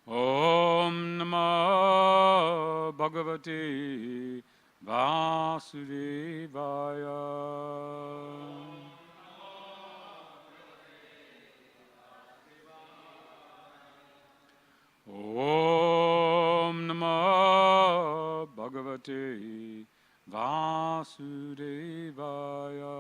Om Namah Bhagavate Vasudevaya. Om Namah Bhagavate Vasudevaya.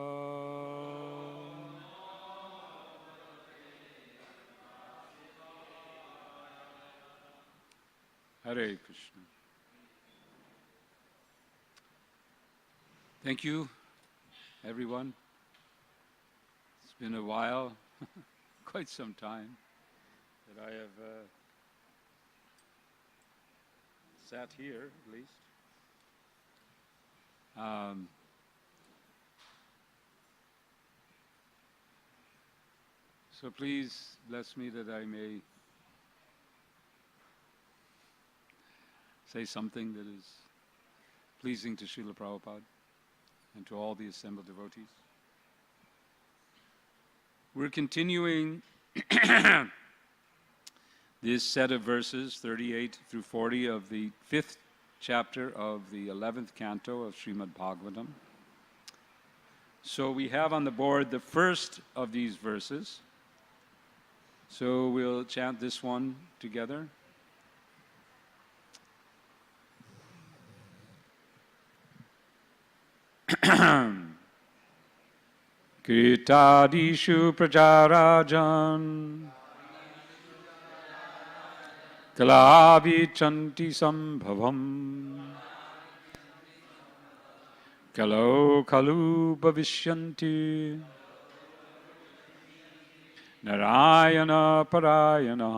Hare Krishna. Thank you, everyone. It's been a while, quite some time, that I have sat here, at least. So please bless me that I may say something that is pleasing to Srila Prabhupada and to all the assembled devotees. We're continuing this set of verses, 38 through 40 of the 5th chapter of the 11th canto of Srimad Bhagavatam. So we have on the board the first of these verses. So we'll chant this one together. Kitadishu prajarajan kalavichanti sambhavam kalo kalu bhavishyanti narayana parayana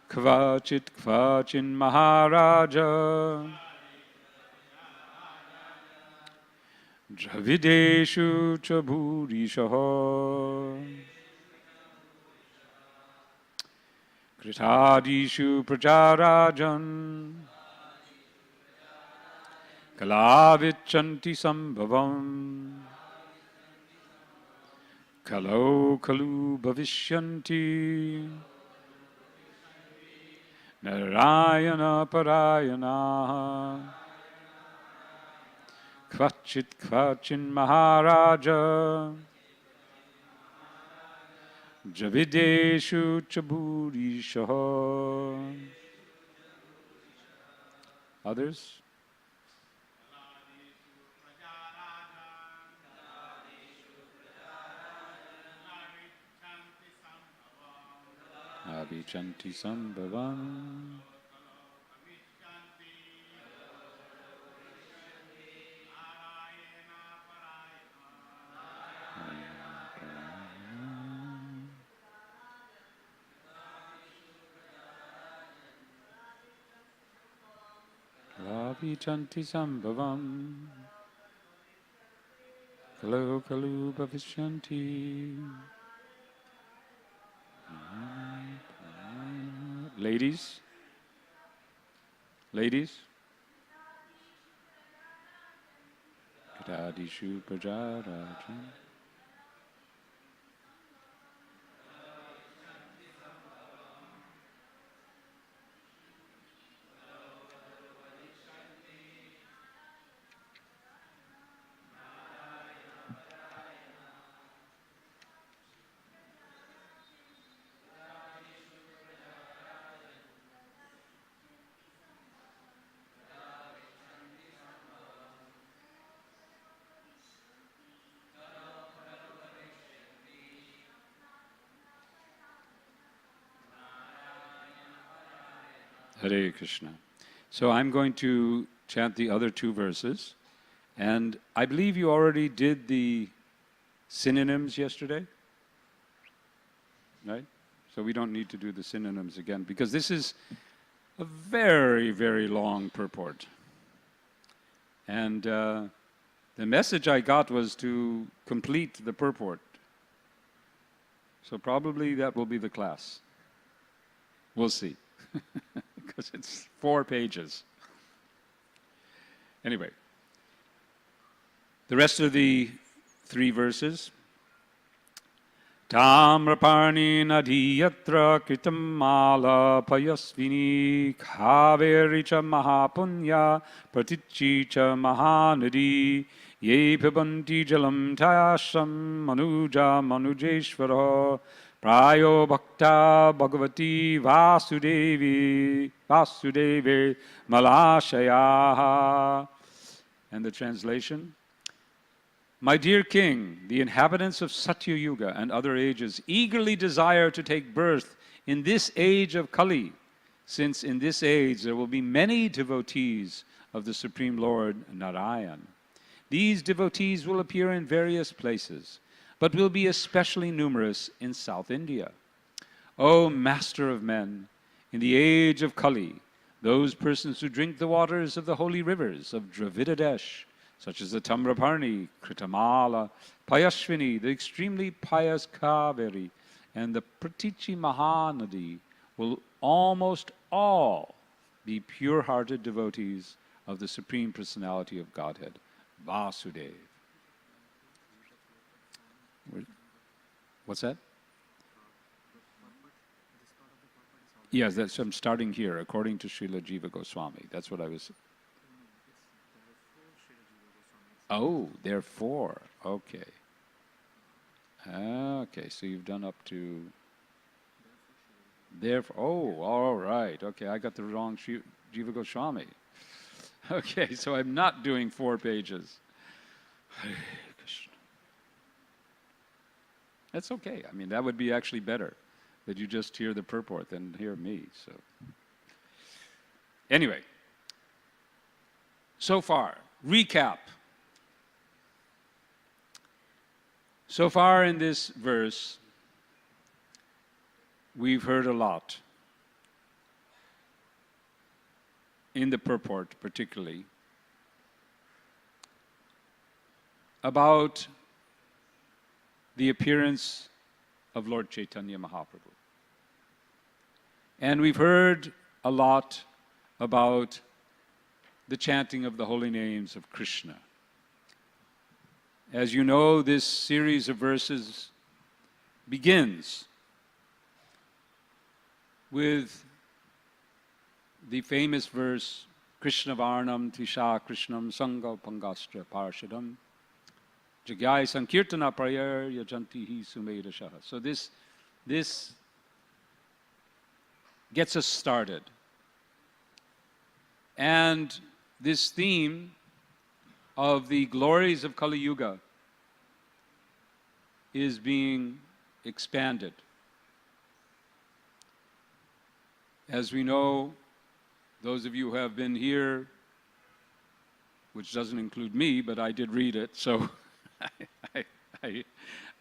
kvachit kvachin maharaja Dravideshu cha bhurishaha Kritadishu prajarajan Kalavichanti sambhavam Kalo kalu bhavishyanti Narayana parayana Kvachit kvachin maharaja Javideshu chaburishaha. Others? Abhichanti sambhavam Vichanti sambhavam Kalo kalu bhavishyanti. Ladies? Ladies? Kadadishu prajarajan Hare Krishna. So I'm going to chant the other two verses. And I believe you already did the synonyms yesterday, right? So we don't need to do the synonyms again, because this is a very, very long purport. And the message I got was to complete the purport. So probably that will be the class. We'll see. Because it's 4 pages. Anyway, The rest of the 3 verses. Tamraparni nadi yatra kritam mala payasvini khaveri cha mahapunya pratichi cha mahanadi ye pibanti jalam tayasham manuja manujeshvara prayo bhakta bhagavati vasudeve malashaya. And the translation. My dear king, the inhabitants of Satya Yuga and other ages eagerly desire to take birth in this age of Kali, since in this age there will be many devotees of the Supreme Lord Narayan. These devotees will appear in various places, but will be especially numerous in South India. O Master of men, in the age of Kali, those persons who drink the waters of the holy rivers of Dravidadesh, such as the Tamraparni, Kritamala, Payashvini, the extremely pious Kaveri, and the Pratichi Mahanadi, will almost all be pure-hearted devotees of the Supreme Personality of Godhead, Vasudeva. What's that? Yes, that's, I'm starting here, according to Srila Jiva Goswami. That's what I was... Oh, therefore, okay. Okay, so you've done up to... Therefore, oh, all right. Okay, I got the wrong Jiva Goswami. Okay, so I'm not doing 4 pages. Hare Krishna. That's okay. I mean, that would be actually better, that you just hear the purport than hear me. So, anyway, so far, recap. So far in this verse, we've heard a lot, in the purport particularly, about the appearance of Lord Chaitanya Mahaprabhu. And we've heard a lot about the chanting of the holy names of Krishna. As you know, this series of verses begins with the famous verse, Krishna Varnam Tisha Krishnam Sangha Pangastra Parshadam Jagyai Sankirtana Prayer Yajantihi Sumedashaha. So this gets us started. And this theme of the glories of Kali Yuga is being expanded. As we know, those of you who have been here, which doesn't include me, but I did read it, so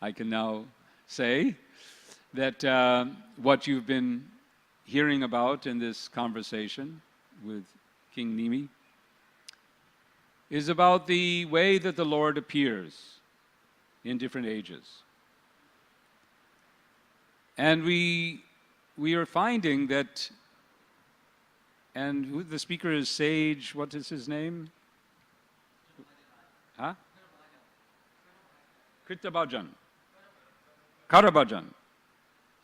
I can now say that what you've been hearing about in this conversation with King Nimi is about the way that the Lord appears in different ages. And we are finding that, and who the speaker is Sage, what is his name? Huh? Kritabhajan. Karabhajan.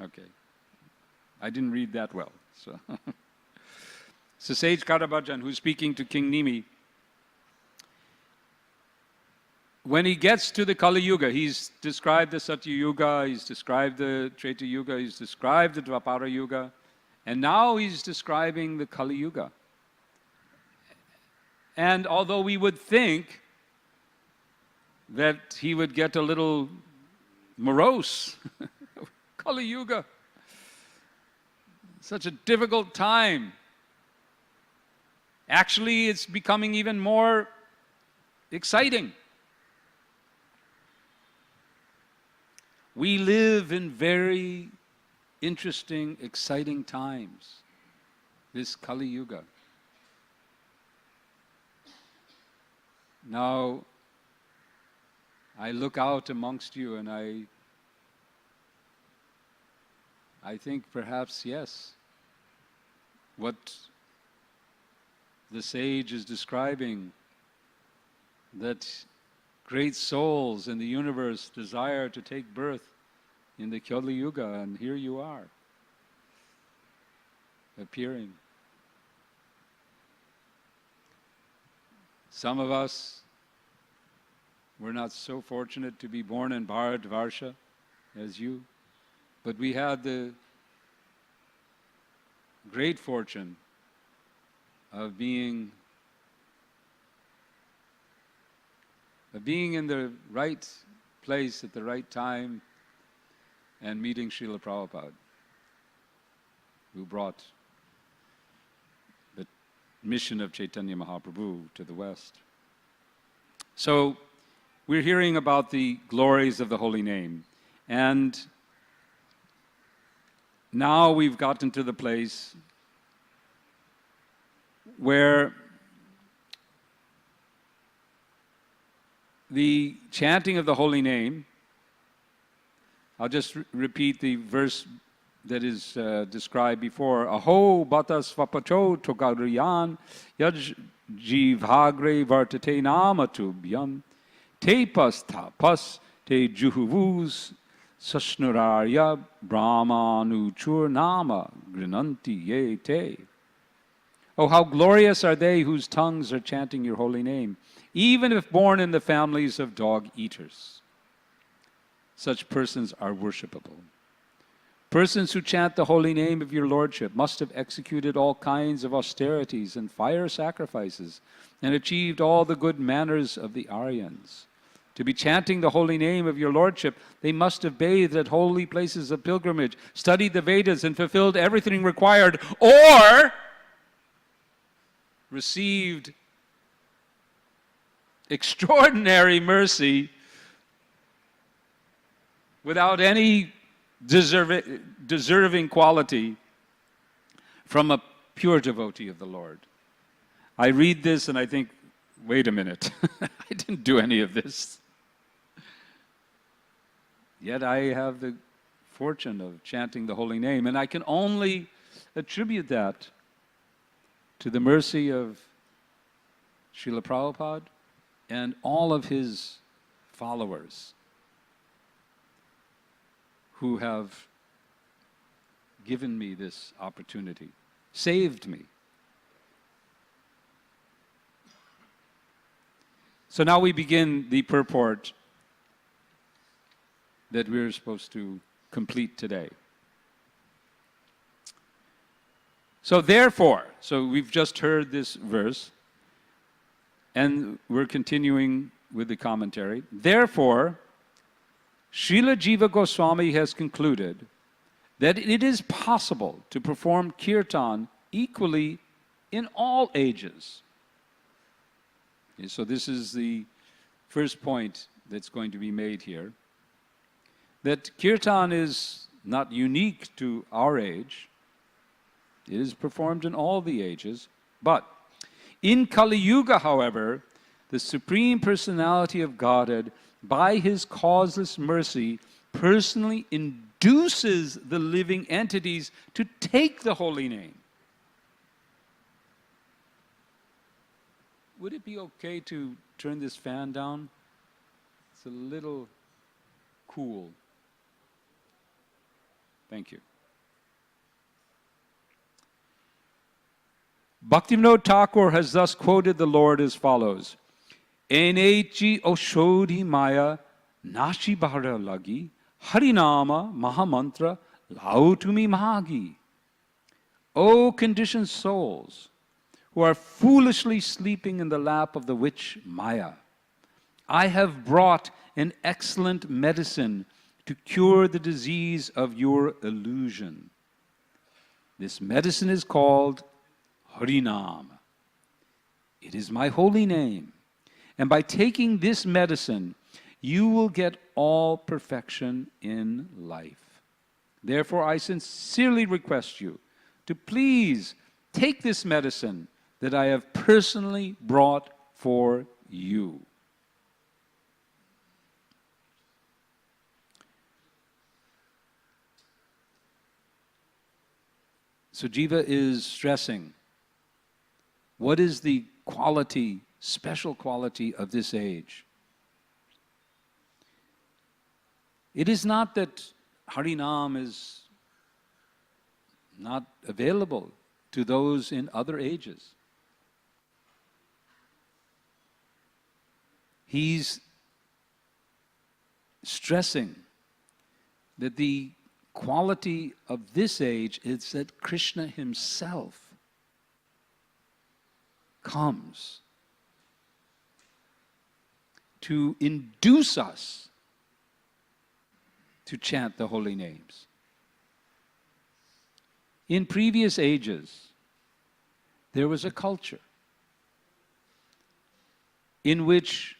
Okay. I didn't read that well. So, so Sage Karabhajan, who's speaking to King Nimi, when he gets to the Kali Yuga, he's described the Satya Yuga, he's described the Treta Yuga, he's described the Dvapara Yuga, and now he's describing the Kali Yuga. And although we would think that he would get a little morose, Kali Yuga, such a difficult time. Actually, it's becoming even more exciting. We live in very interesting, exciting times, this Kali Yuga. Now, I look out amongst you and I think perhaps, yes, what the sage is describing, that great souls in the universe desire to take birth in the Kali Yuga, and here you are, appearing. Some of us were not so fortunate to be born in Bharatvarsha as you, but we had the great fortune of being in the right place at the right time and meeting Srila Prabhupada, who brought the mission of Chaitanya Mahaprabhu to the West. So we're hearing about the glories of the holy name, and now we've gotten to the place where the chanting of the holy name, I'll just repeat the verse that is described before. Aho bata svapacho togariyan yaj jivagre vartate namatubhyam te pas tapas te juhuvus sashnurarya brahmanuchur nama grinanti ye te. Oh, how glorious are they whose tongues are chanting your holy name, even if born in the families of dog-eaters. Such persons are worshipable. Persons who chant the holy name of your Lordship must have executed all kinds of austerities and fire sacrifices and achieved all the good manners of the Aryans. To be chanting the holy name of your Lordship, they must have bathed at holy places of pilgrimage, studied the Vedas, and fulfilled everything required, or received extraordinary mercy without any deserving quality from a pure devotee of the Lord. I read this and I think, wait a minute, I didn't do any of this. Yet I have the fortune of chanting the holy name, and I can only attribute that to the mercy of Srila Prabhupada and all of his followers who have given me this opportunity, saved me. So now we begin the purport that we're supposed to complete today. So therefore, so we've just heard this verse, and we're continuing with the commentary. Therefore, Srila Jiva Goswami has concluded that it is possible to perform kirtan equally in all ages. Okay, so this is the first point that's going to be made here, that kirtan is not unique to our age. It is performed in all the ages, but in Kali Yuga, however, the Supreme Personality of Godhead, by his causeless mercy, personally induces the living entities to take the holy name. Would it be okay to turn this fan down? It's a little cool. Thank you. Bhaktivinoda Thakur has thus quoted the Lord as follows: Enechi Oshodhi Maya Nashi Bahara Lagi Harinama Mahamantra Lautumi Mahagi. O conditioned souls who are foolishly sleeping in the lap of the witch Maya, I have brought an excellent medicine to cure the disease of your illusion. This medicine is called Harinam. It is my holy name. And by taking this medicine, you will get all perfection in life. Therefore, I sincerely request you to please take this medicine that I have personally brought for you. So Jiva is stressing, what is the quality, special quality of this age? It is not that Harinam is not available to those in other ages. He's stressing that the quality of this age is that Krishna himself comes to induce us to chant the holy names. In previous ages, there was a culture in which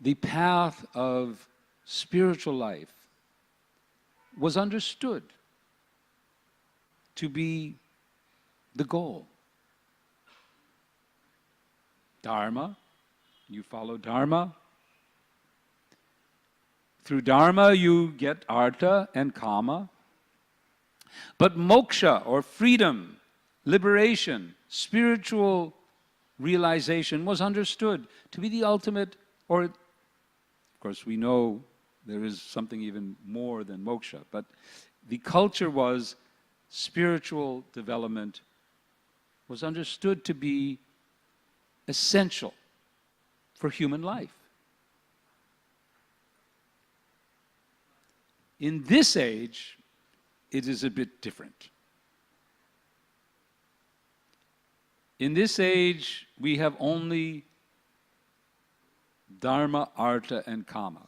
the path of spiritual life was understood to be the goal. Dharma, you follow Dharma. Through Dharma you get Artha and Kama. But moksha, or freedom, liberation, spiritual realization was understood to be the ultimate, or of course we know there is something even more than moksha, but the culture was spiritual development was understood to be essential for human life. In this age, it is a bit different. In this age, we have only Dharma, Artha, and Kama.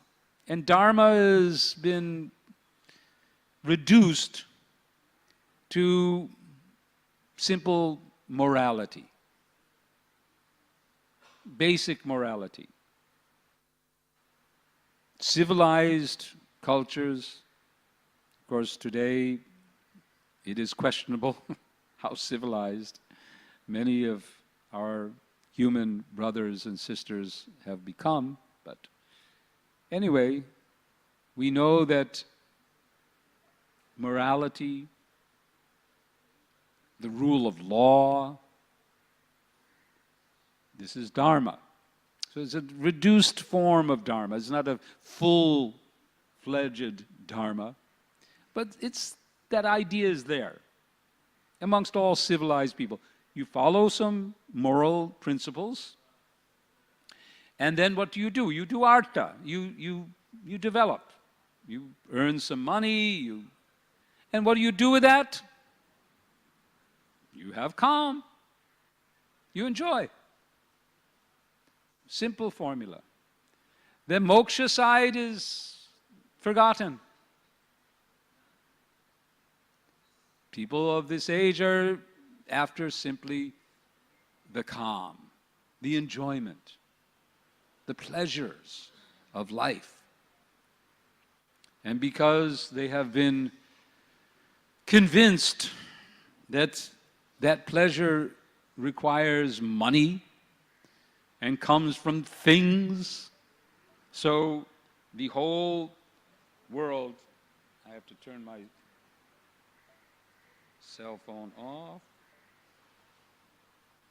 And Dharma has been reduced to simple morality, basic morality. Civilized cultures, of course today it is questionable how civilized many of our human brothers and sisters have become, but anyway, we know that morality, the rule of law, this is Dharma. So it's a reduced form of Dharma. It's not a full-fledged Dharma, but it's that idea is there amongst all civilized people. You follow some moral principles, and then what do? You do artha. You develop. You earn some money. And what do you do with that? You have calm. You enjoy. Simple formula. The moksha side is forgotten. People of this age are after simply the calm, the enjoyment, the pleasures of life. And because they have been convinced that that pleasure requires money and comes from things, so the whole world, I have to turn my cell phone off.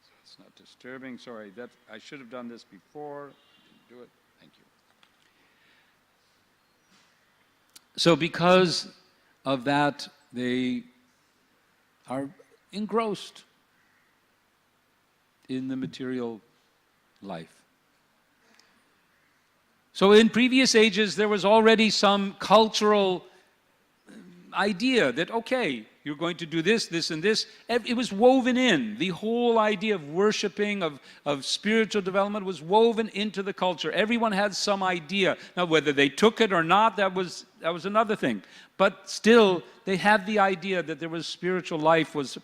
So it's not disturbing. Sorry, that I should have done this before. Didn't do it. Thank you. So because of that, they are engrossed in the material life. So in previous ages, there was already some cultural idea that, okay, you're going to do this, this, and this. It was woven in. The whole idea of worshiping, of spiritual development was woven into the culture. Everyone had some idea. Now, whether they took it or not, that was another thing. But still, they had the idea that there was spiritual life was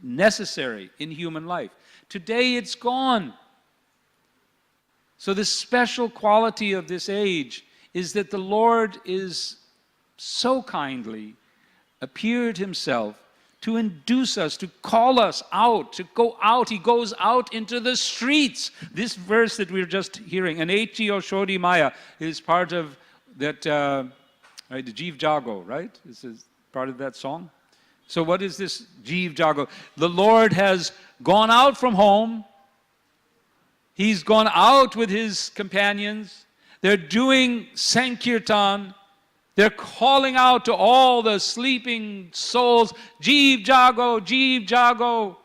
necessary in human life. Today, it's gone. So the special quality of this age is that the Lord is so kindly appeared himself to induce us, to call us out, to go out. He goes out into the streets. This verse that we're just hearing, Anechi Oshodi Maya, is part of that, right, the Jeev Jago, right? This is part of that song. So what is this Jeev Jago? The Lord has gone out from home. He's gone out with his companions. They're doing Sankirtan. They're calling out to all the sleeping souls, Jeev Jago, Jeev Jago,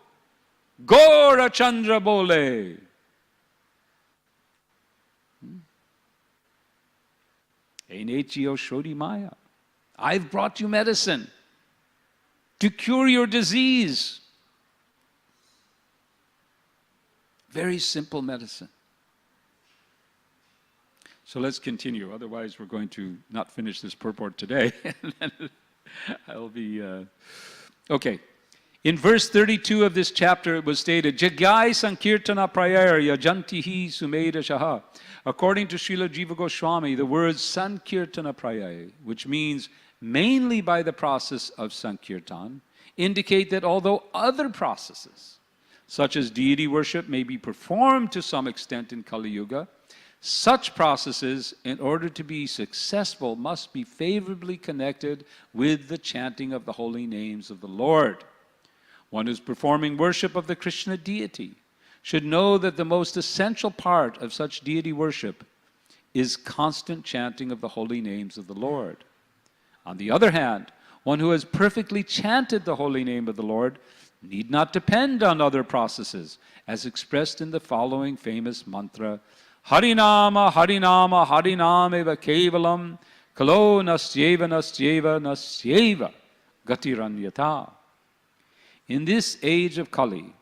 Gora Chandra Bole. Einechio Shodi Maya. I've brought you medicine to cure your disease. Very simple medicine. So let's continue, otherwise we're going to not finish this purport today. I'll be... Okay. In verse 32 of this chapter it was stated, Jagai Sankirtana Prayar Yajantihi Sumeda Shaha. According to Srila Jiva Goswami, the word Sankirtana Prayar, which means mainly by the process of Sankirtan, indicate that although other processes, such as deity worship, may be performed to some extent in Kali Yuga, such processes, in order to be successful, must be favorably connected with the chanting of the holy names of the Lord. One who's performing worship of the Krishna deity should know that the most essential part of such deity worship is constant chanting of the holy names of the Lord. On the other hand, one who has perfectly chanted the holy name of the Lord need not depend on other processes, as expressed in the following famous mantra, Harinama, Harinama, Harinameva Kevalam, Kalo Nasyeva, Nasyeva, Nasyeva, Gatiranyata. In this age of Kali,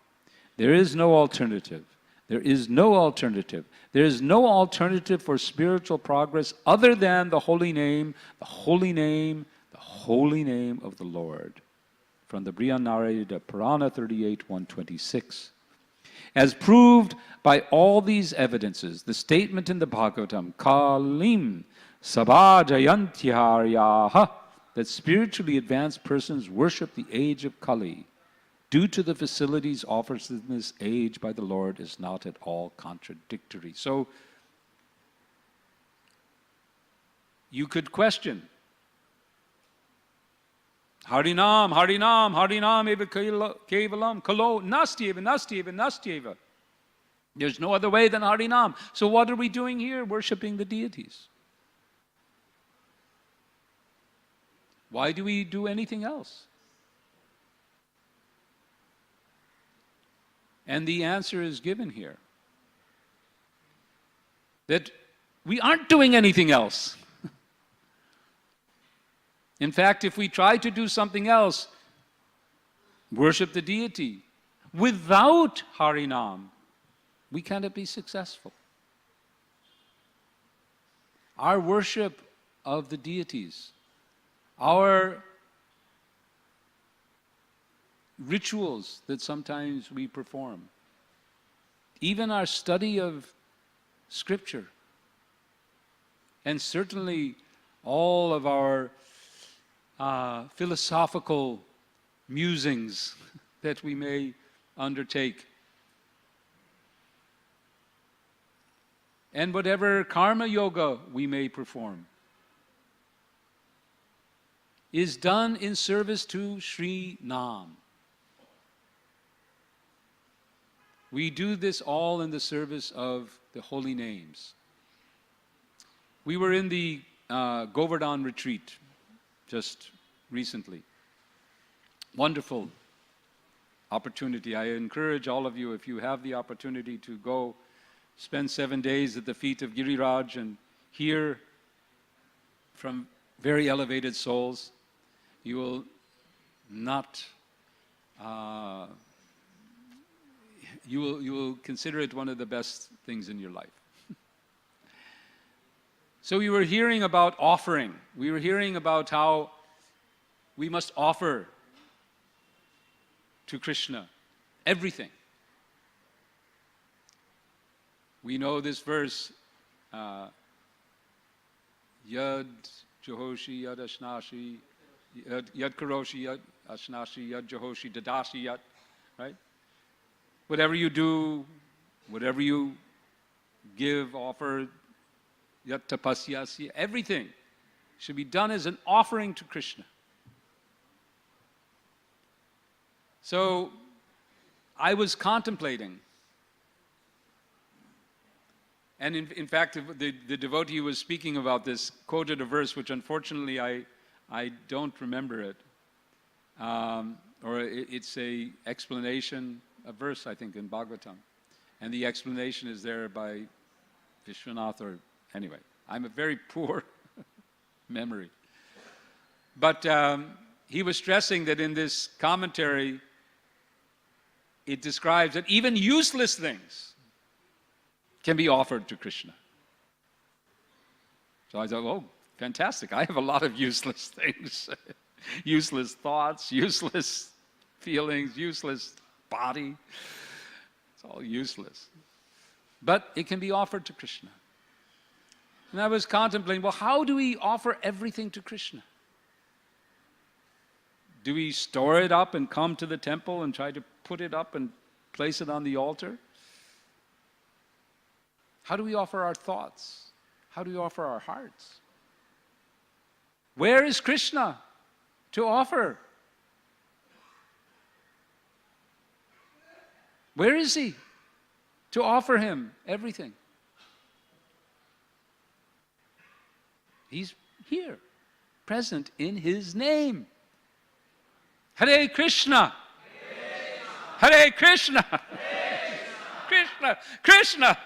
there is no alternative. There is no alternative. There is no alternative for spiritual progress other than the holy name, the holy name, the holy name of the Lord. From the Brihanarada Purana 38, 126. As proved by all these evidences, the statement in the Bhagavatam, Kalim Sabhajayantyaryaha, that spiritually advanced persons worship the age of Kali, due to the facilities offered in this age by the Lord, is not at all contradictory. So, you could question, Harinam, Harinam, Harinam eva kevalam, kalo, nastyeva, nastyeva, nastyeva. There's no other way than Harinam. So what are we doing here? Worshipping the deities. Why do we do anything else? And the answer is given here. That we aren't doing anything else. In fact, if we try to do something else, worship the deity, without Harinam, we cannot be successful. Our worship of the deities, our rituals that sometimes we perform, even our study of Scripture, and certainly all of our philosophical musings that we may undertake, and whatever karma yoga we may perform, is done in service to Sri Nam. We do this all in the service of the holy names. We were in the Govardhan retreat just recently. Wonderful opportunity. I encourage all of you, if you have the opportunity, to go spend 7 days at the feet of Giriraj and hear from very elevated souls. You will not, you will consider it one of the best things in your life. So we were hearing about offering. We were hearing about how we must offer to Krishna everything. We know this verse, Yad Jehoshi Yad Ashnashi, Yad Karoshi Yad Ashnashi, Yad Jehoshi Dadashi Yad, right? Whatever you do, whatever you give, offer, Yat Tapasyasi, everything should be done as an offering to Krishna. So I was contemplating And in fact, the devotee who was speaking about this quoted a verse, which unfortunately I don't remember it. Or it's a explanation, a verse, I think, in Bhagavatam. And the explanation is there by Vishwanath, or anyway. I'm a very poor memory. But he was stressing that in this commentary, it describes that even useless things can be offered to Krishna. So I thought, oh, fantastic. I have a lot of useless things. Useless thoughts, useless feelings, useless body. It's all useless. But it can be offered to Krishna. And I was contemplating, well, how do we offer everything to Krishna? Do we store it up and come to the temple and try to put it up and place it on the altar? How do we offer our thoughts? How do we offer our hearts? Where is Krishna to offer? Where is he to offer him everything? He's here, present in his name. Hare Krishna. Hare Krishna. Krishna. Krishna.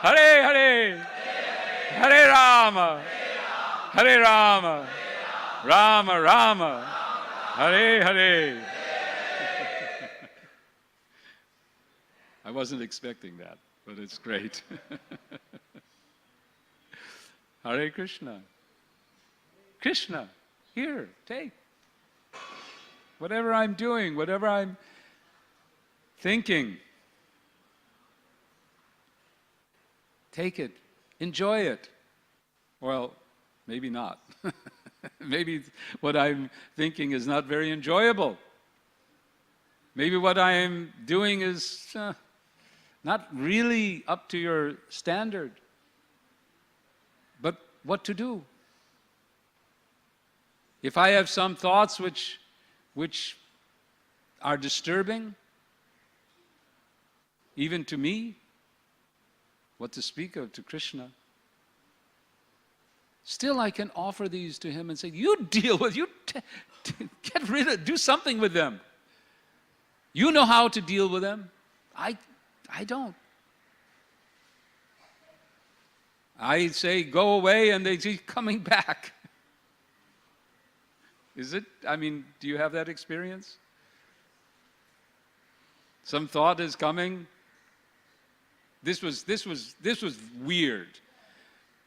Hare Hare. Hare Rama. Hare Rama. Rama Rama. Hare Hare. I wasn't expecting that, but it's great. Hare Krishna. Krishna, here, take. Whatever I'm doing, whatever I'm thinking, take it, enjoy it. Well, maybe not. Maybe what I'm thinking is not very enjoyable. Maybe what I'm doing is not really up to your standard. But what to do? If I have some thoughts which are disturbing, even to me, what to speak of to Krishna, still I can offer these to him and say, you deal with, get rid of, do something with them. You know how to deal with them. I don't. I say, go away, and they keep coming back. Is it? I mean, do you have that experience? Some thought is coming. This was weird.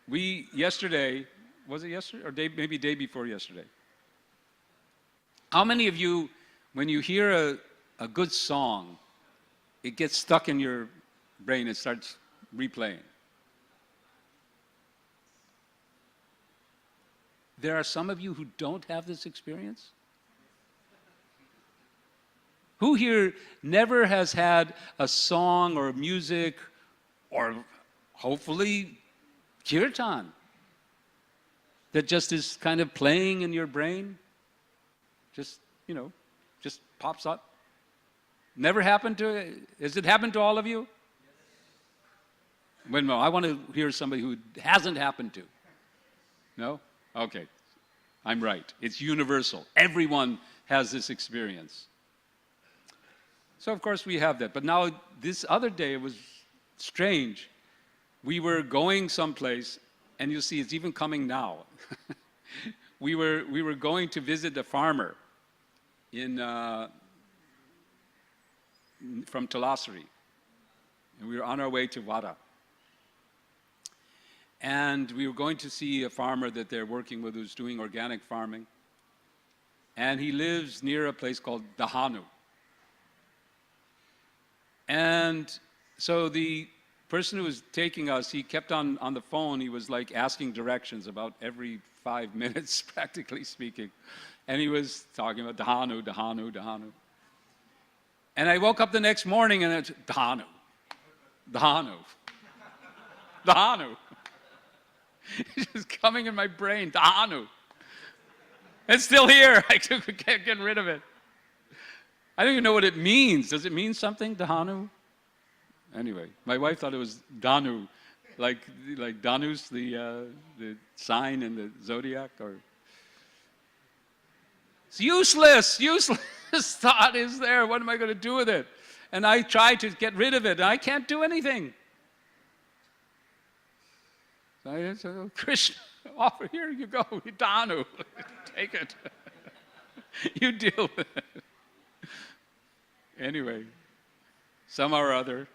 We yesterday, was it yesterday or maybe day before yesterday? How many of you, when you hear a good song, it gets stuck in your brain, it starts replaying? There are some of you who don't have this experience? Who here never has had a song or music or hopefully kirtan that just is kind of playing in your brain? Just, just pops up? Never happened to, has it happened to all of you? Wait a minute, I want to hear somebody who hasn't happened to. No? Okay, I'm right. It's universal. Everyone has this experience. So of course we have that. But now this other day, it was strange. We were going someplace, and you'll see it's even coming now. we were going to visit a farmer from Talasri, and we were on our way to Vada. And we were going to see a farmer that they're working with who's doing organic farming. And he lives near a place called Dahanu. And so the person who was taking us, he kept on the phone, he was like asking directions about every 5 minutes, practically speaking. And he was talking about Dahanu, Dahanu, Dahanu. And I woke up the next morning and it's Dahanu, Dahanu, Dahanu. It's just coming in my brain, Dahanu. It's still here. I can't get rid of it. I don't even know what it means. Does it mean something, Dahanu? Anyway, my wife thought it was Danu, like Danus, the sign in the zodiac, or it's useless thought is there. What am I going to do with it? And I try to get rid of it, and I can't do anything. So I said, oh, Krishna, offer, here you go, Danu, take it. You deal with it. Anyway, somehow or other,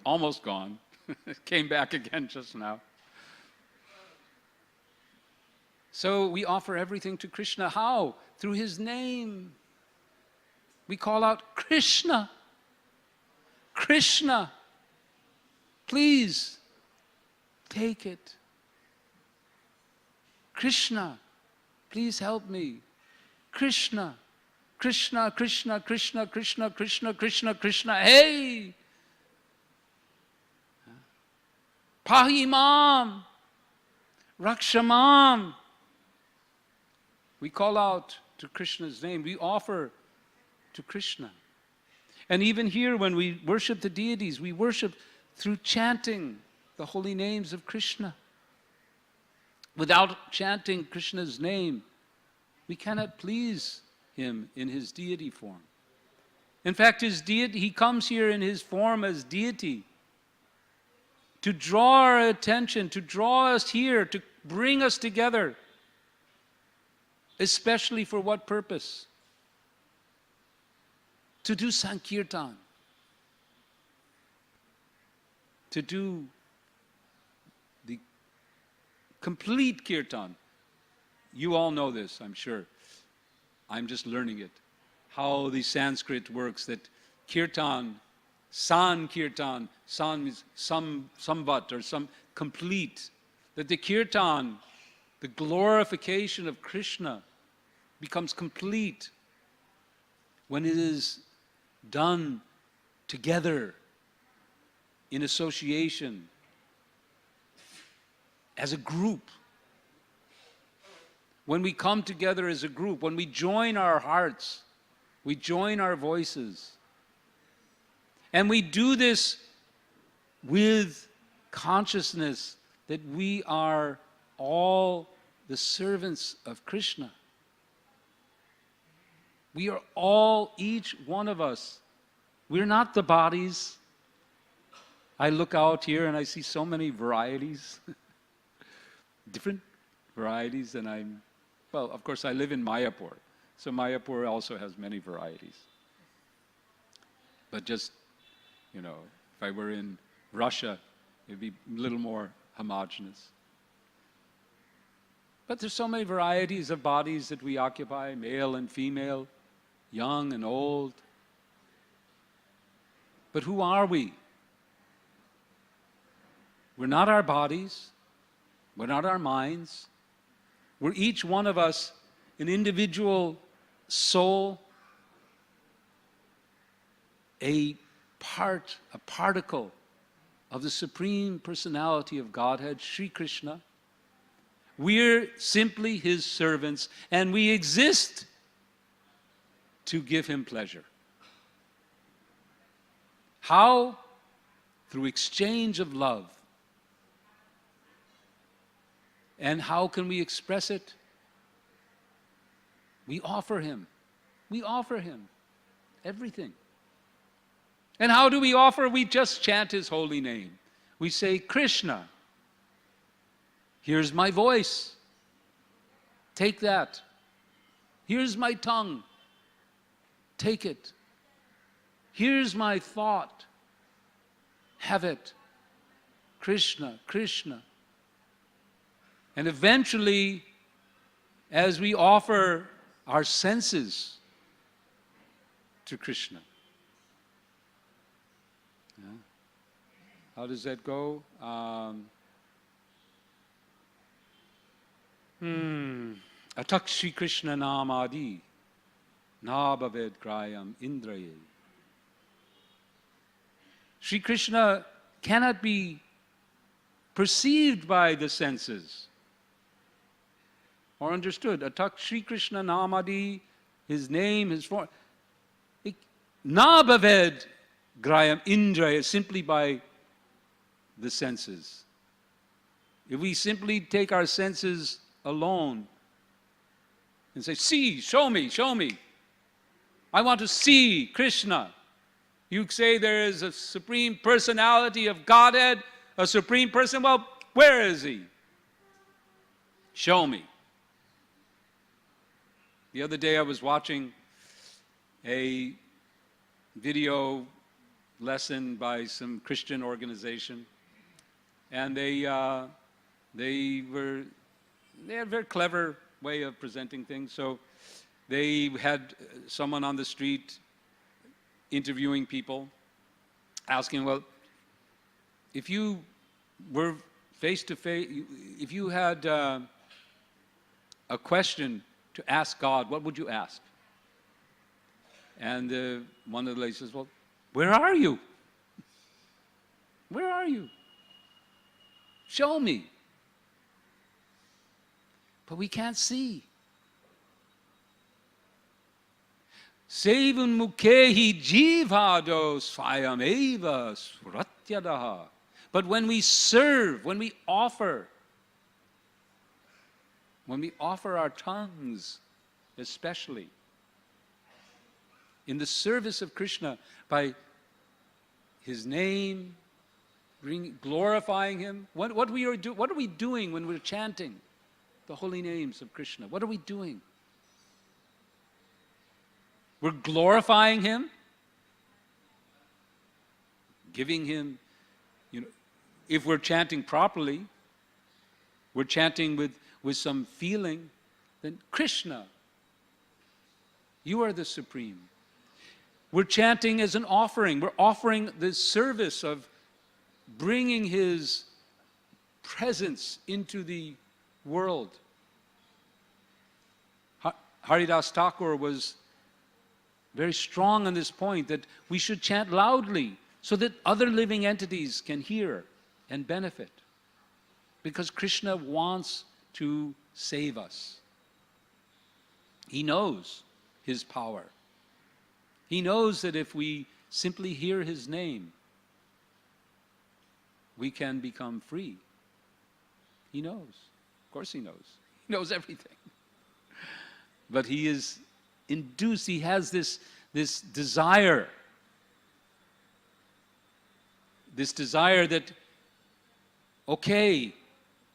almost gone. Came back again just now. So we offer everything to Krishna. How? Through his name. We call out, Krishna. Krishna, please take it. Krishna, please help me. Krishna, Krishna, Krishna, Krishna, Krishna, Krishna, Krishna, Krishna. Hey! Pahimam, Rakshamam. We call out to Krishna's name. We offer to Krishna. And even here when we worship the deities, we worship through chanting the holy names of Krishna. Without chanting Krishna's name, we cannot please him in his deity form. In fact, he comes here in his form as deity to draw our attention, to draw us here, to bring us together. Especially for what purpose? To do Sankirtan. To do the complete Kirtan. You all know this, I'm sure. I'm just learning it. How the Sanskrit works, that Kirtan, Sankirtan, San means samvat or some complete. That the Kirtan, the glorification of Krishna, becomes complete when it is done together in association as a group. When we come together as a group, when we join our hearts, we join our voices. And we do this with consciousness that we are all the servants of Krishna. We are all, each one of us. We're not the bodies. I look out here and I see so many varieties, different varieties, and well, of course I live in Mayapur, so Mayapur also has many varieties. But just, if I were in Russia, it'd be a little more homogeneous. But there's so many varieties of bodies that we occupy, male and female, young and old. But who are we? We're not our bodies. We're not our minds. We're each one of us an individual soul, a particle of the Supreme Personality of Godhead, Sri Krishna. We're simply his servants, and we exist to give him pleasure. How? Through exchange of love. And how can we express it? We offer him. We offer him everything. And how do we offer? We just chant his holy name. We say, Krishna, here's my voice. Take that. Here's my tongue. Take it. Here's my thought. Have it. Krishna, Krishna. And eventually, as we offer our senses to Krishna. How does that go? Atak Shri Krishna Namadi Na Bhaved Grayam Indraye. Shri Krishna cannot be perceived by the senses or understood. Atak Shri Krishna Namadi, his name, his form. Na Bhaved grayam indraya, simply by the senses. If we simply take our senses alone and say, see, show me, show me. I want to see Krishna. You say there is a supreme personality of Godhead, a supreme person. Well, where is he? Show me. The other day I was watching a video lesson by some Christian organization, and they had a very clever way of presenting things. So they had someone on the street interviewing people, asking, well, if you were face to face, if you had a question to ask God, what would you ask? And one of the ladies says, well, where are you? Where are you? Show me. But we can't see. Sevun mukhehi jivado swayam eva suratyadaha. But when we serve, when we offer our tongues, especially, in the service of Krishna, by His name, glorifying Him, what are we doing when we're chanting the holy names of Krishna? What are we doing? We're glorifying Him, giving Him, if we're chanting properly, we're chanting with some feeling, then Krishna, you are the supreme. We're chanting as an offering. We're offering the service of bringing His presence into the world. Haridas Thakur was very strong on this point, that we should chant loudly so that other living entities can hear and benefit. Because Krishna wants to save us. He knows His power. He knows that if we simply hear His name, we can become free. He knows. Of course He knows. He knows everything. But He is induced, He has this desire. This desire that, okay,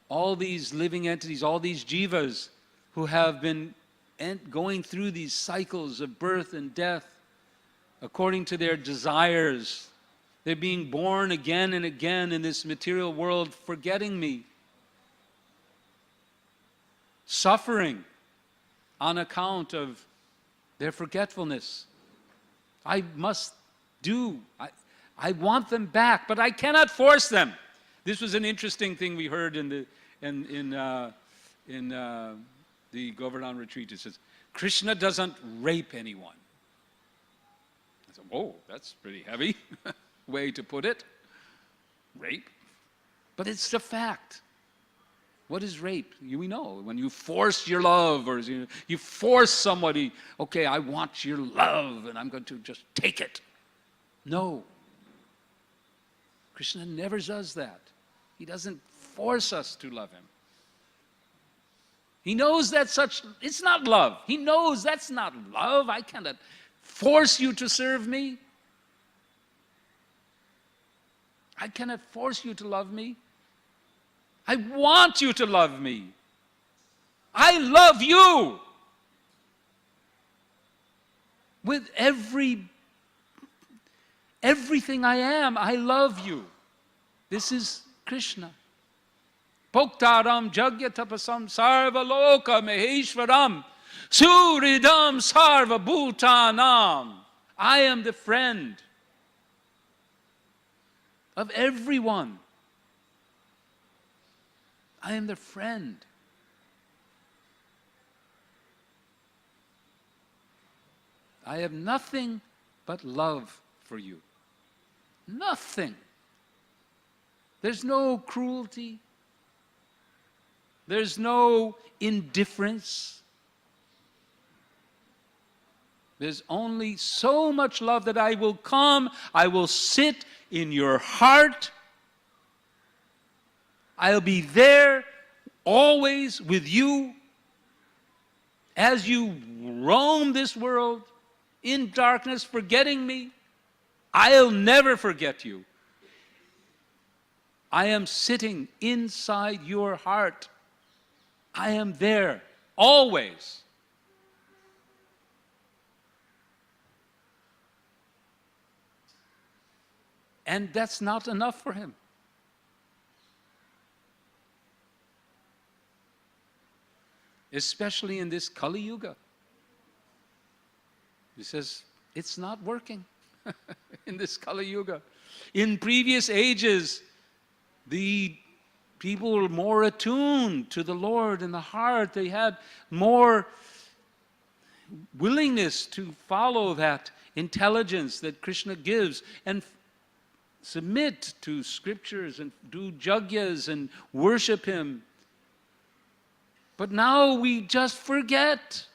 all these living entities, all these jivas who have been going through these cycles of birth and death according to their desires, they're being born again and again in this material world, forgetting me, suffering on account of their forgetfulness. I want them back, but I cannot force them. This was an interesting thing we heard in the Govardhan retreat. It says, Krishna doesn't rape anyone. I said, whoa, that's pretty heavy way to put it. Rape. But it's a fact. What is rape? We know. When you force your love, or you force somebody, okay, I want your love, and I'm going to just take it. No. Krishna never does that. He doesn't force us to love Him. He knows it's not love. He knows that's not love. I cannot force you to serve me. I cannot force you to love me. I want you to love me. I love you. With everything I am, I love you. This is Krishna. Bhoktaram jagya tapasam sarva loka maheshwaram suridam sarva bhutanam. I am the friend of everyone. I am the friend. I have nothing but love for you. Nothing. There's no cruelty. There's no indifference. There's only so much love that I will come, I will sit in your heart, I'll be there always with you as you roam this world in darkness, forgetting me. I'll never forget you. I am sitting inside your heart. I am there always. And that's not enough for him. Especially in this Kali Yuga. He says, it's not working in this Kali Yuga. In previous ages, the people were more attuned to the Lord in the heart. They had more willingness to follow that intelligence that Krishna gives and submit to scriptures and do yagyas and worship him. But now we just forget.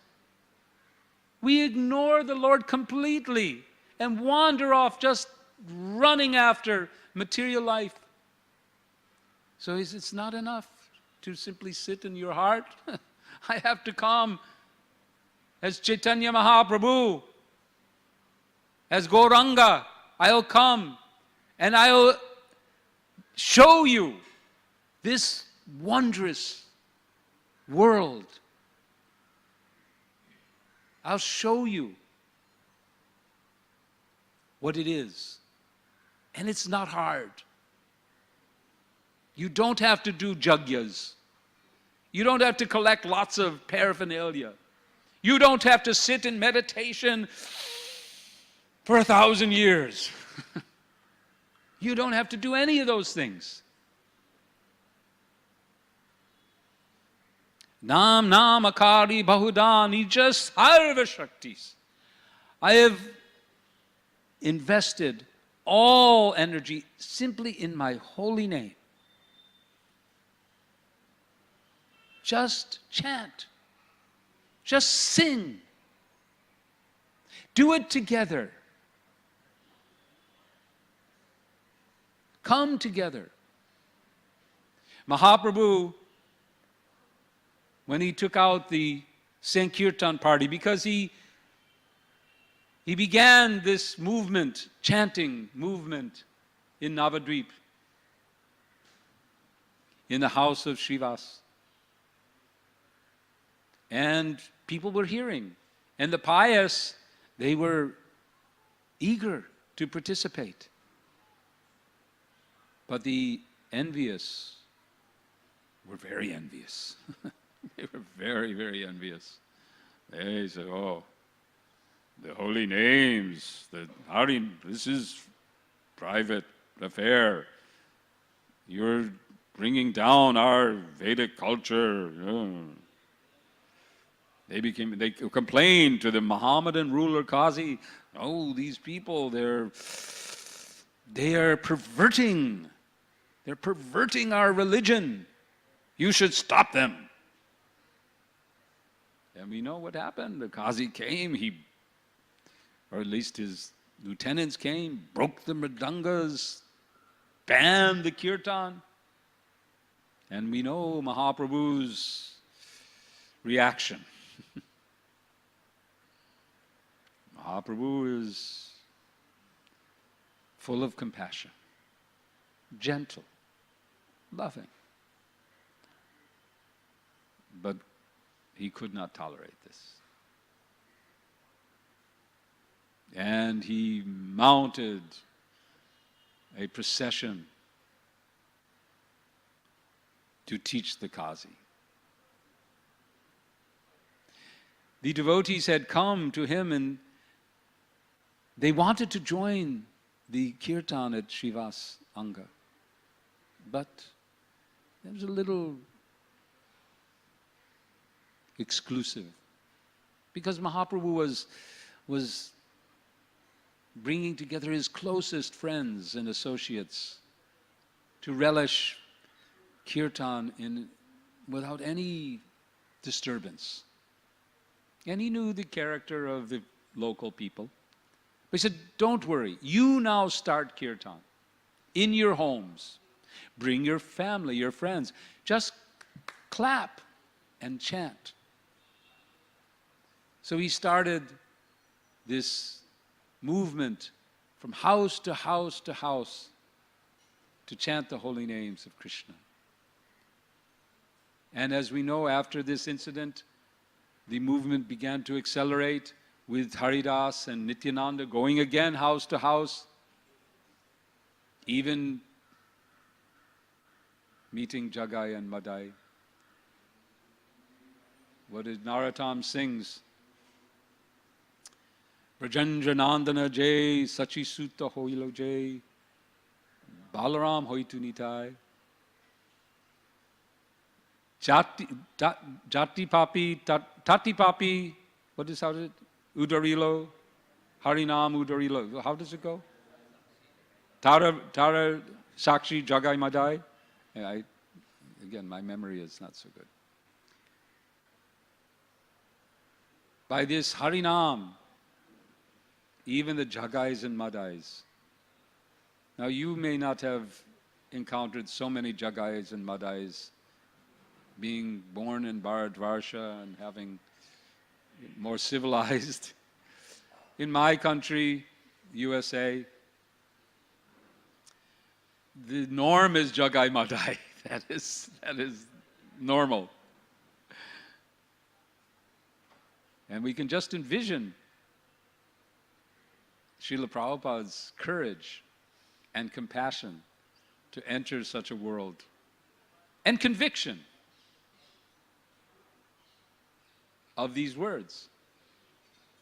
We ignore the Lord completely and wander off just running after material life. So it's not enough to simply sit in your heart. I have to come as Chaitanya Mahaprabhu, as Gauranga. I'll come and I'll show you this wondrous world. I'll show you what it is. And it's not hard. You don't have to do yagyas. You don't have to collect lots of paraphernalia. You don't have to sit in meditation for 1,000 years. You don't have to do any of those things. Nam Nam Akari Bahudan Nija Sarva Shaktis. I have invested all energy simply in my holy name. Just chant. Just sing. Do it together. Come together. Mahaprabhu, when he took out the Sankirtan party, because he began this movement, chanting movement in Navadvip, in the house of Srivas. And people were hearing. And the pious, they were eager to participate. But the envious were very envious. They were very, very envious. They said, oh, the holy names, this is private affair. You're bringing down our Vedic culture. They complained to the Mohammedan ruler Qazi, oh, these people, they are perverting. They're perverting our religion. You should stop them. And we know what happened. The Qazi came, or at least his lieutenants came, broke the mridangas, banned the kirtan. And we know Mahaprabhu's reaction. Mahaprabhu is full of compassion, gentle, loving. But he could not tolerate this. And he mounted a procession to teach the Qazi. The devotees had come to him and they wanted to join the kirtan at Srivas Anga. But there was a little exclusive. Because Mahaprabhu was bringing together his closest friends and associates to relish kirtan without any disturbance. And he knew the character of the local people. But he said, don't worry, you now start kirtan in your homes. Bring your family, your friends. Just clap and chant. So he started this movement from house to house to house to chant the holy names of Krishna. And as we know, after this incident, the movement began to accelerate with Haridas and Nityananda going again house to house, even meeting Jagai and Madai. What is Narottam sings? Brajendra Nandana Jai, Sachi Sutta Hoilo Jai, Balaram Hoitu Nitai. Jati Papi, Tati Papi, what is how it? Udarilo, Harinam Udarilo. How does it go? Tara Sakshi Jagai Madai. Yeah, again, my memory is not so good. By this Harinam, even the Jagais and Madais. Now you may not have encountered so many Jagais and Madais being born in Bharatvarsha and having more civilized. In my country, USA, the norm is Jagai Madai. That is normal. And we can just envision Srila Prabhupada's courage and compassion to enter such a world, and conviction of these words,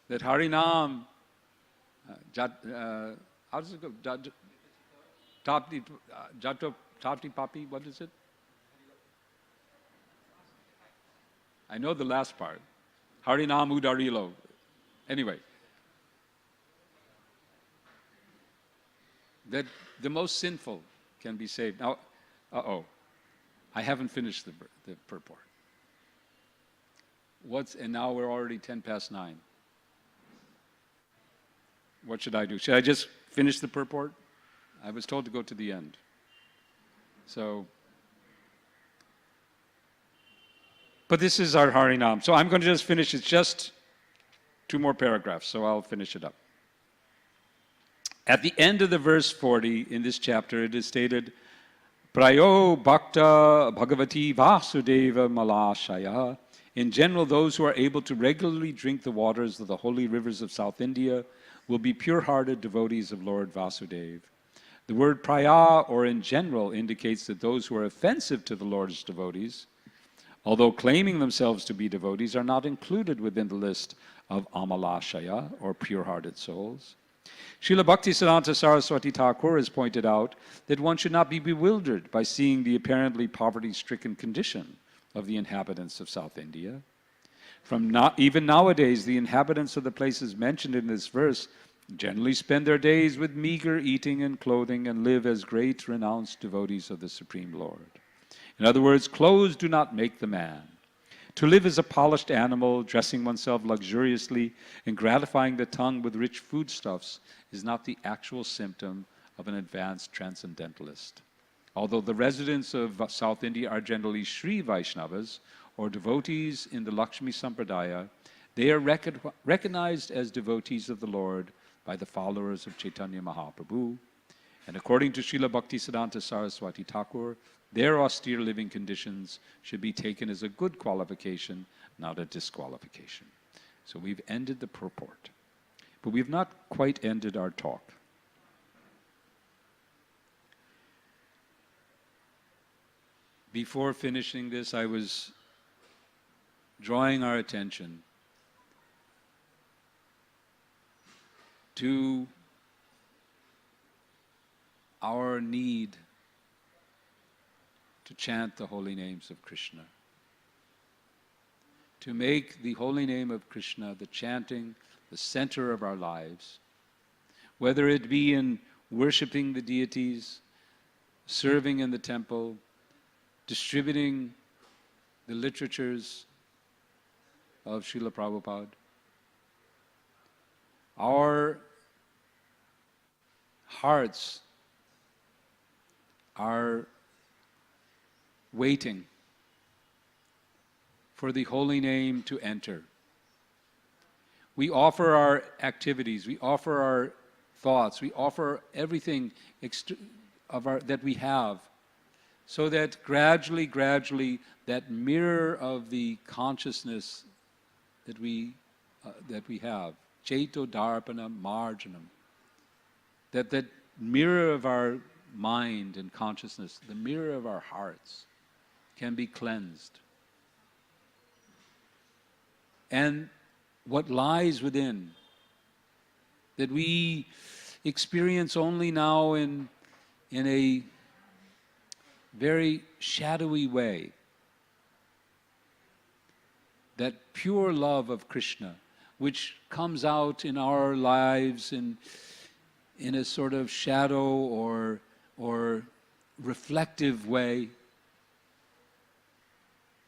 that Harinam, how does it go? Tapti Papi, what is it? I know the last part. Harinam Udarilo. Anyway, that the most sinful can be saved. Now, I haven't finished the purport. And now we're already 9:10. What should I do? Should I just finish the purport? I was told to go to the end. So, but this is our Harinam. So I'm going to just finish. It's just 2 more paragraphs, so I'll finish it up. At the end of the verse 40 in this chapter, it is stated, Prayo Bhakta Bhagavati Vasudeva Malashaya. In general, those who are able to regularly drink the waters of the holy rivers of South India will be pure-hearted devotees of Lord Vasudeva. The word praya, or in general, indicates that those who are offensive to the Lord's devotees, although claiming themselves to be devotees, are not included within the list of amalashaya, or pure-hearted souls. Srila Bhaktisiddhanta Saraswati Thakur has pointed out that one should not be bewildered by seeing the apparently poverty-stricken condition of the inhabitants of South India. Even nowadays, the inhabitants of the places mentioned in this verse generally spend their days with meager eating and clothing and live as great renounced devotees of the Supreme Lord. In other words, clothes do not make the man. To live as a polished animal, dressing oneself luxuriously and gratifying the tongue with rich foodstuffs is not the actual symptom of an advanced transcendentalist. Although the residents of South India are generally Sri Vaishnavas, or devotees in the Lakshmi Sampradaya, they are recognized as devotees of the Lord by the followers of Chaitanya Mahaprabhu. And according to Srila Bhaktisiddhanta Saraswati Thakur, their austere living conditions should be taken as a good qualification, not a disqualification. So we've ended the purport, but we've not quite ended our talk. Before finishing this, I was drawing our attention to our need to chant the holy names of Krishna, to make the holy name of Krishna, the chanting, the center of our lives, whether it be in worshiping the deities, serving in the temple, distributing the literatures of Srila Prabhupada, Our hearts are waiting for the holy name to enter. We offer our activities, we offer our thoughts, we offer everything that we have, so that gradually, that mirror of the consciousness that we have, Chaito Darpanam Marjanam, that mirror of our mind and consciousness, the mirror of our hearts, can be cleansed. And what lies within, that we experience only now in a very shadowy way, that pure love of Krishna, which comes out in our lives in a sort of shadow or reflective way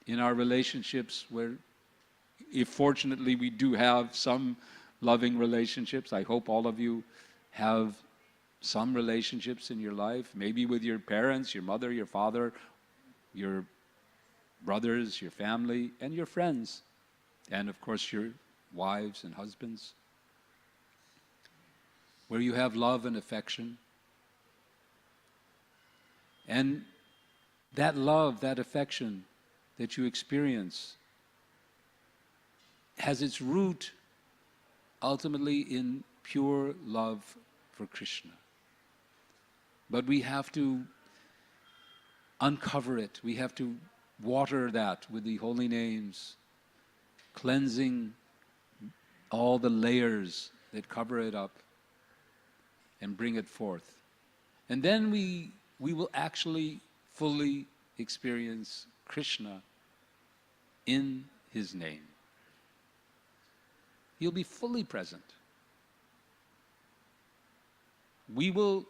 in our relationships, where, if fortunately we do have some loving relationships. I hope all of you have some relationships in your life, maybe with your parents, your mother, your father, your brothers, your family, and your friends, and of course your wives and husbands, where you have love and affection. And that love, that affection that you experience has its root ultimately in pure love for Krishna. But we have to uncover it. We have to water that with the holy names, cleansing all the layers that cover it up and bring it forth. And then we will actually fully experience Krishna in his name. He'll be fully present. We will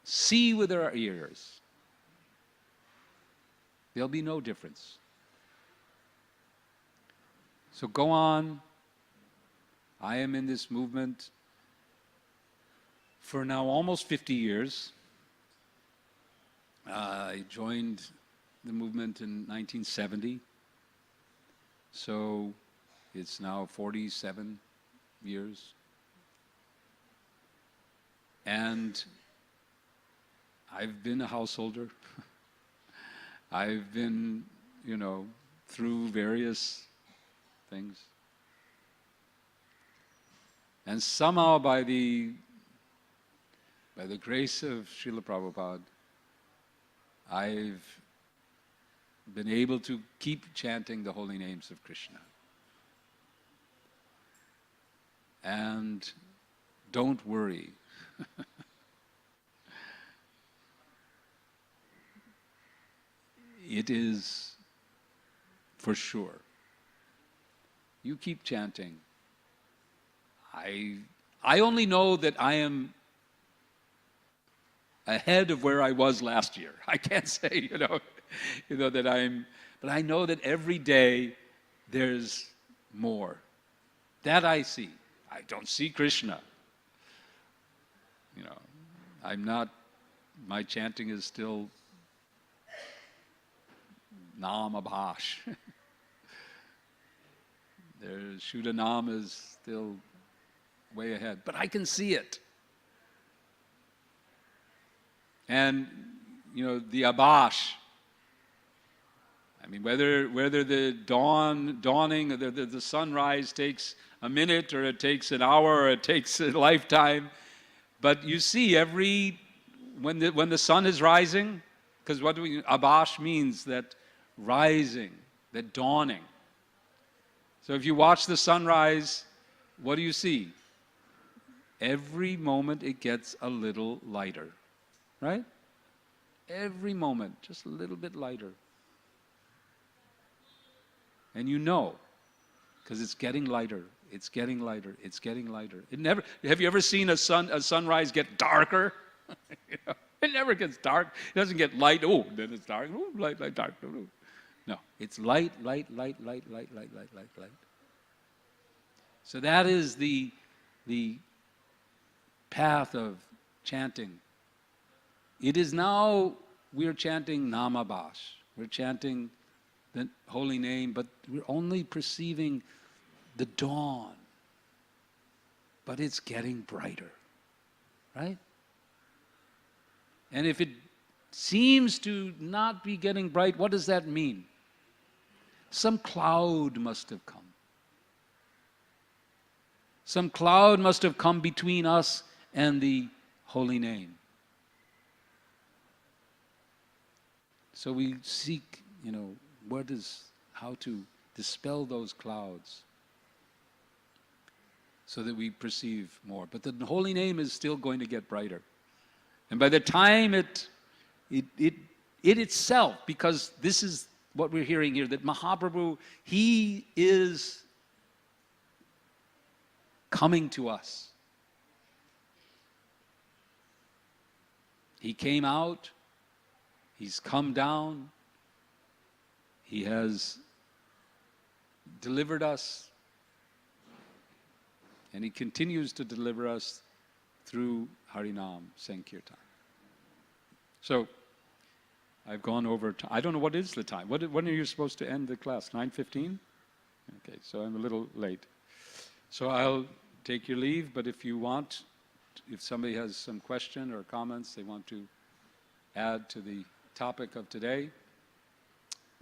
see with our ears. There'll be no difference. So go on. I am in this movement for now almost 50 years. I joined the movement in 1970. So it's now 47 years. And I've been a householder. I've been, through various things. And somehow by the grace of Srila Prabhupada, I've been able to keep chanting the holy names of Krishna. And don't worry. It is for sure. You keep chanting. I only know that I am ahead of where I was last year. I can't say, that but I know that every day there's more. That I see. I don't see Krishna. My chanting is still Namabhash. Shuddhanam is still way ahead, but I can see it. And the Abhash. Whether the dawning, the sunrise takes a minute, or it takes an hour, or it takes a lifetime, but you see when the sun is rising, because Abhash means that rising, that dawning. So if you watch the sunrise, what do you see? Every moment it gets a little lighter, right? Every moment, just a little bit lighter. And because it's getting lighter, it's getting lighter, it's getting lighter. Have you ever seen a sunrise get darker? It never gets dark. It doesn't get light, then it's dark, light, dark. No, it's light. So that is the path of chanting. It is now, we're chanting Namabhash. We're chanting the holy name, but we're only perceiving the dawn. But it's getting brighter, right? And if it seems to not be getting bright, what does that mean? Some cloud must have come. Some cloud must have come between us and the holy name. So we seek, how to dispel those clouds so that we perceive more. But the holy name is still going to get brighter. And by the time it itself, because this is what we're hearing here, that Mahaprabhu, he is coming to us. He came out, he's come down, he has delivered us, and he continues to deliver us through Harinam Sankirtan. So, I've gone over time. I don't know what is the time. When are you supposed to end the class? 9:15? Okay, so I'm a little late. So I'll take your leave, but if you want, if somebody has some question or comments they want to add to the topic of today,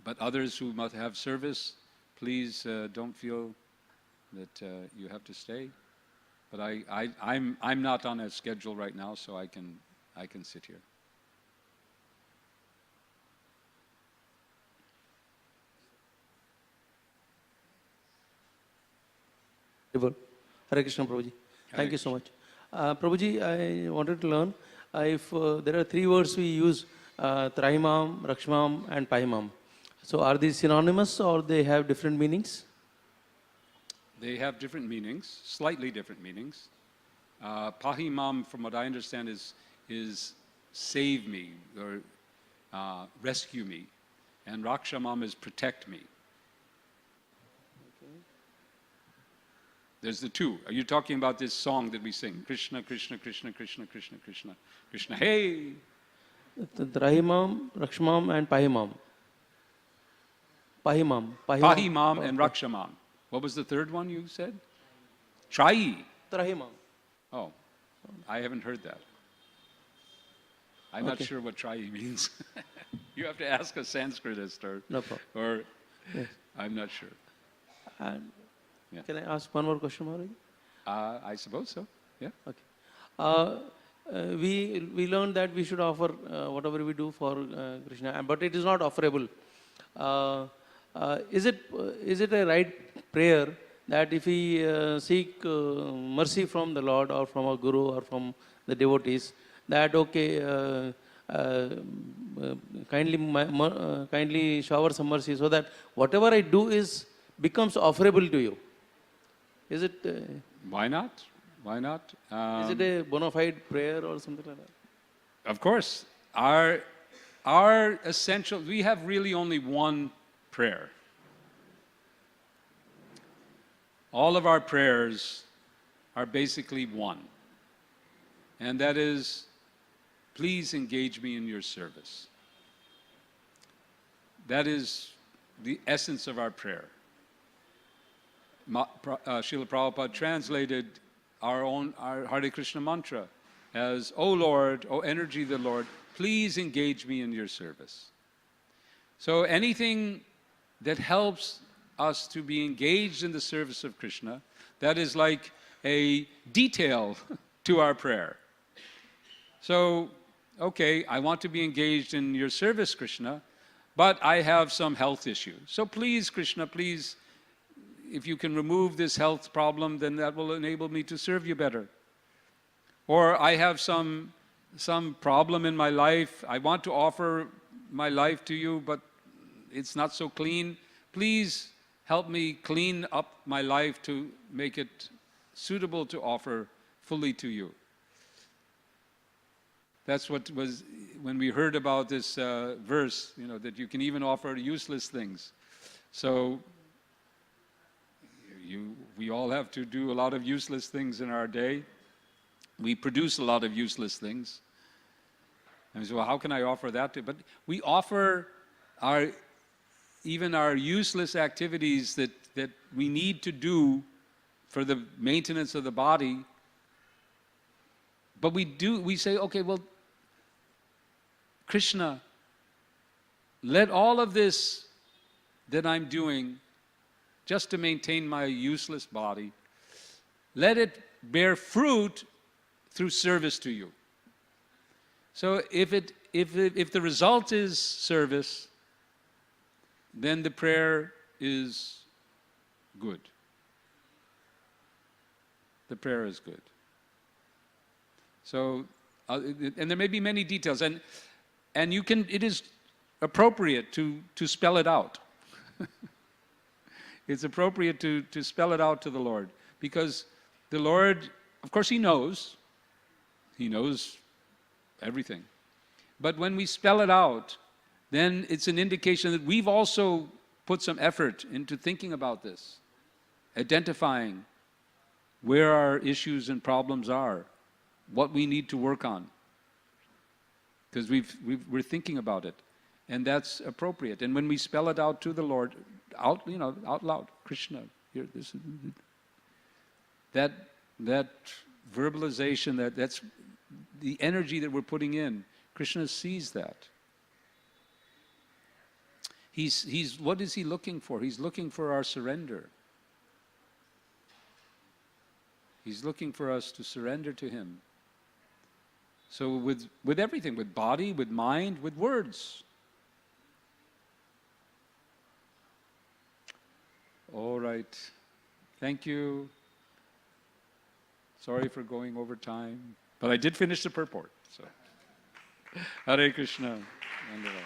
but others who must have service, please don't feel that you have to stay. But I'm not on a schedule right now, so I can sit here. Hare Krishna, Prabhuji. Thank you so much. Prabhuji, I wanted to learn if there are three words we use, Trahimam, Rakshmam and Pahimam. So are these synonymous or they have different meanings? They have different meanings, slightly different meanings. Pahimam, from what I understand, is save me or rescue me. And Rakshamam is protect me. There's the two. Are you talking about this song that we sing? Krishna, Krishna, Krishna, Krishna, Krishna, Krishna, Krishna, hey! Rahimam, Rakshmam and Pahimam. Pahimam and Rakshamam. What was the third one you said? Trai. Trahimam. Oh, I haven't heard that. I'm not sure what trai means. You have to ask a Sanskritist no problem. Or Yes. I'm not sure. And Yeah. can I ask one more question, Maharaj? I suppose so, yeah. Okay. We learned that we should offer whatever we do for Krishna, but it is not offerable. Is it a right prayer that if we seek mercy from the Lord or from our Guru or from the devotees, that kindly shower some mercy so that whatever I do becomes offerable to you? Is it? Why not? Why not? Is it a bona fide prayer or something like that? Of course. Our essential, we have really only one prayer. All of our prayers are basically one. And that is, please engage me in your service. That is the essence of our prayer. Srila Prabhupada translated our Hare Krishna mantra as, O Lord, O energy of the Lord, please engage me in your service. So anything that helps us to be engaged in the service of Krishna, that is like a detail to our prayer. So, okay, I want to be engaged in your service, Krishna, but I have some health issue. So please, Krishna, please, if you can remove this health problem, then that will enable me to serve you better. Or I have some problem in my life. I want to offer my life to you, but it's not so clean. Please help me clean up my life to make it suitable to offer fully to you. That's what was, when we heard about this verse, that you can even offer useless things. So, we all have to do a lot of useless things in our day. We produce a lot of useless things. And so how can I offer that to? But we offer even our useless activities that we need to do for the maintenance of the body. But we say, okay, well, Krishna, let all of this that I'm doing just to maintain my useless body, let it bear fruit through service to you. So if the result is service, then the prayer is good. The prayer is good. So, and there may be many details, and it is appropriate to spell it out. It's appropriate to spell it out to the Lord, because the Lord, of course, He knows everything. But when we spell it out, then it's an indication that we've also put some effort into thinking about this, identifying where our issues and problems are, what we need to work on, because we're thinking about it, and that's appropriate. And when we spell it out to the Lord, out loud, Krishna, here, this, that verbalization, that's the energy that we're putting in. Krishna sees that. What is He looking for? He's looking for our surrender. He's looking for us to surrender to Him. So with everything, with body, with mind, with words. All right. Thank you. Sorry for going over time. But I did finish the purport. So, Hare Krishna. Wonderful.